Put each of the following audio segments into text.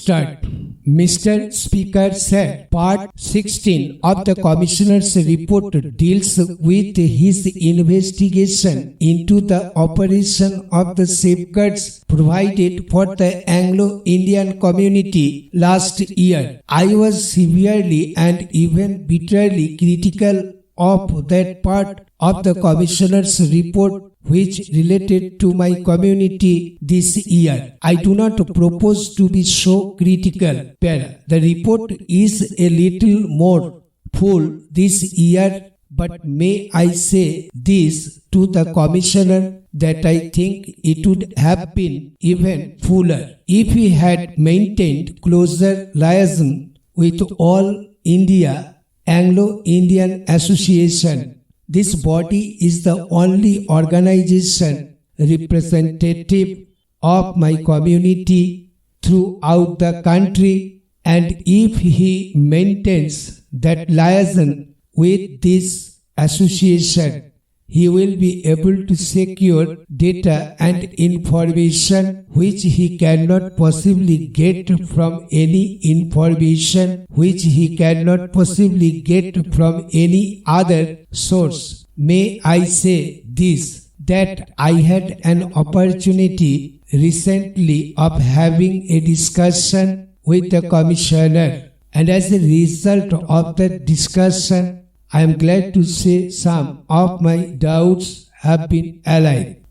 start. Mr. Speaker, sir, Part 16 of the Commissioner's report deals with his investigation into the operation of the safeguards provided for the Anglo-Indian community last year. I was severely and even bitterly critical of that part of the Commissioner's report which related to my community this year. I do not propose to be so critical. The report is a little more full this year, but may I say this to the Commissioner that I think it would have been even fuller if he had maintained closer liaison with All India Anglo-Indian Association. This body is the only organization representative of my community throughout the country, and if he maintains that liaison with this association, he will be able to secure data and information which he cannot possibly get from any information which he cannot possibly get from any other source. May I say this, that I had an opportunity recently of having a discussion with the Commissioner, and as a result of that discussion, I am glad to say some of my doubts have been allayed.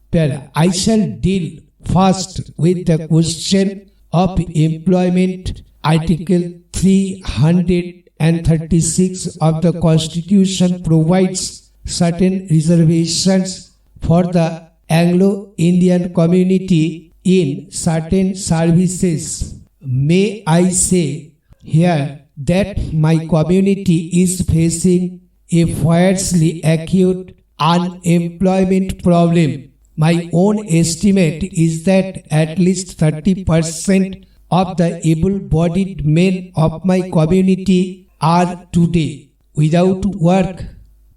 I shall deal first with the question of employment. Article 336 of the Constitution provides certain reservations for the Anglo-Indian community in certain services. May I say here that my community is facing a fiercely acute unemployment problem. My own estimate is that at least 30% of the able-bodied men of my community are today without work.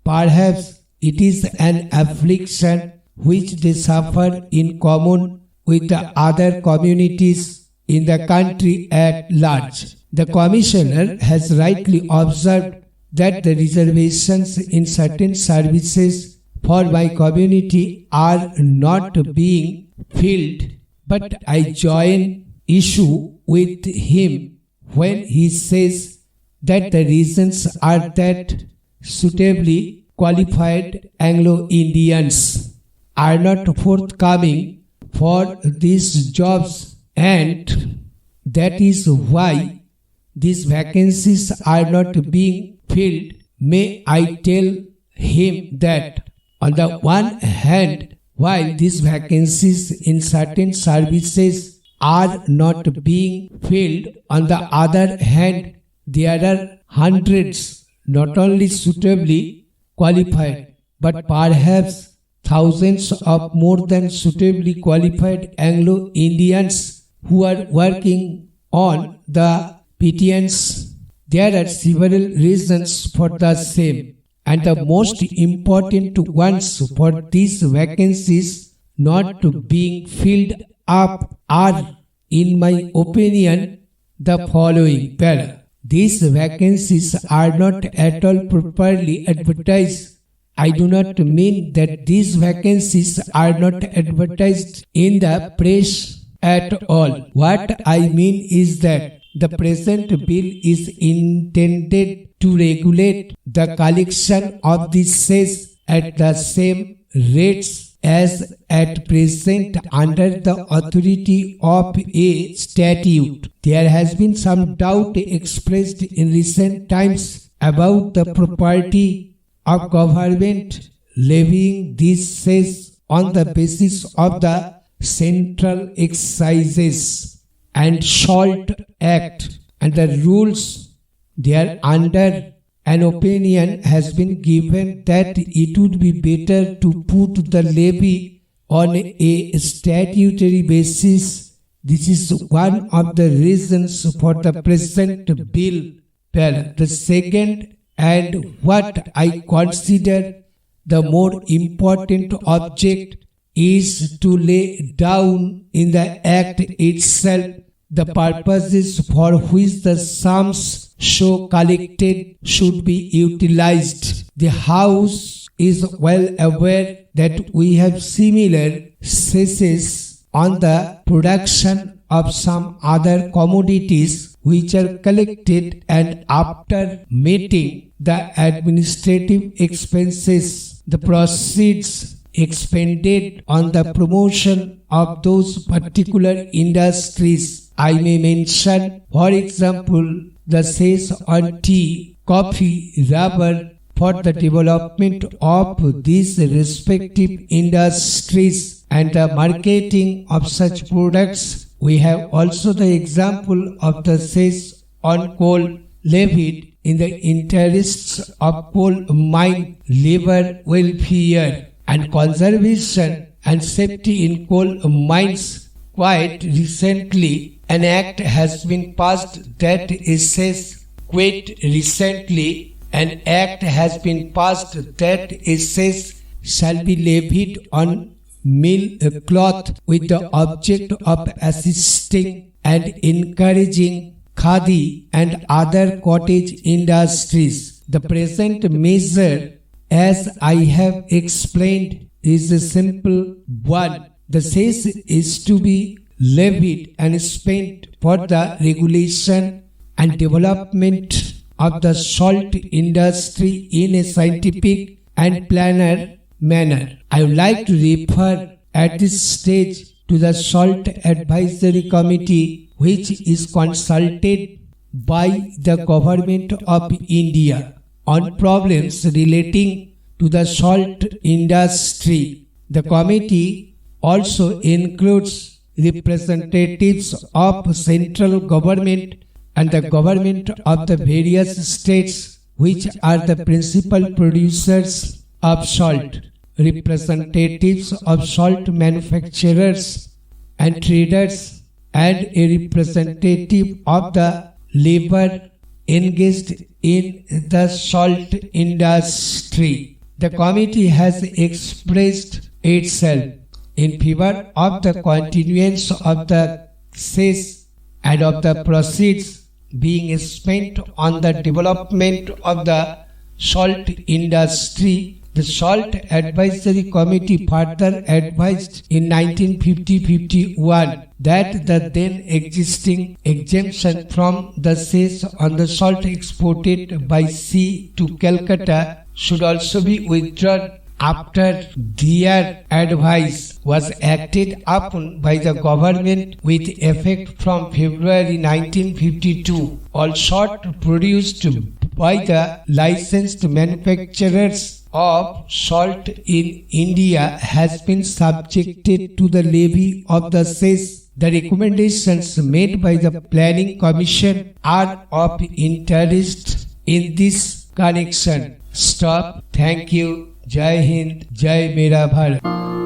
Perhaps it is an affliction which they suffer in common with the other communities in the country at large. The Commissioner has rightly observed that the reservations in certain services for my community are not being filled, but I join issue with him when he says that the reasons are that suitably qualified Anglo-Indians are not forthcoming for these jobs, and that is why these vacancies are not being filled. May I tell him that on the one hand, while these vacancies in certain services are not being filled, on the other hand, there are hundreds not only suitably qualified, but perhaps thousands of more than suitably qualified Anglo-Indians who are working on the petitions. There are several reasons for the same, and the most important ones for these vacancies not being filled up are, in my opinion, the following. These vacancies are not at all properly advertised. I do not mean that these vacancies are not advertised in the press at all. What I mean is that the present bill is intended to regulate the collection of the cess at the same rates as at present under the authority of a statute. There has been some doubt expressed in recent times about the propriety of government levying this cess on the basis of the Central Excises and Salt Act and the rules thereunder. An opinion has been given that it would be better to put the levy on a statutory basis. This is one of the reasons for the present bill. The second, and what I consider the more important object, is to lay down in the Act itself the purposes for which the sums so collected should be utilized. The House is well aware that we have similar cesses on the production of some other commodities which are collected, and after meeting the administrative expenses, the proceeds expended on the promotion of those particular industries. I may mention, for example, the cess on tea, coffee, rubber for the development of these respective industries and the marketing of such products. We have also the example of the cess on coal levied in the interests of coal mine labor welfare and conservation and safety in coal mines. Quite recently, an act has been passed that says, an act has been passed that says shall be levied on mill cloth with the object of assisting and encouraging khadi and other cottage industries. The present measure, as I have explained, is a simple one. The cess is to be levied and spent for the regulation and development of the salt industry in a scientific and planner manner. I would like to refer at this stage to the Salt Advisory Committee, which is consulted by the Government of India on problems relating to the salt industry. The committee also includes representatives of central government and the government of the various states which are the principal producers of salt, representatives of salt manufacturers and traders, and a representative of the labor engaged in the salt industry. The committee has expressed itself in favor of the continuance of the cess and of the proceeds being spent on the development of the salt industry. The Salt Advisory Committee further advised in 1950-51 that the then existing exemption from the cess on the salt exported by sea to Calcutta should also be withdrawn. After their advice was acted upon by the government with effect from February 1952, all salt produced by the licensed manufacturers of salt in India has been subjected to the levy of the cess. The recommendations made by the Planning Commission are of interest in this connection. Stop. Thank you. Jai Hind, Jai Mera Bharat.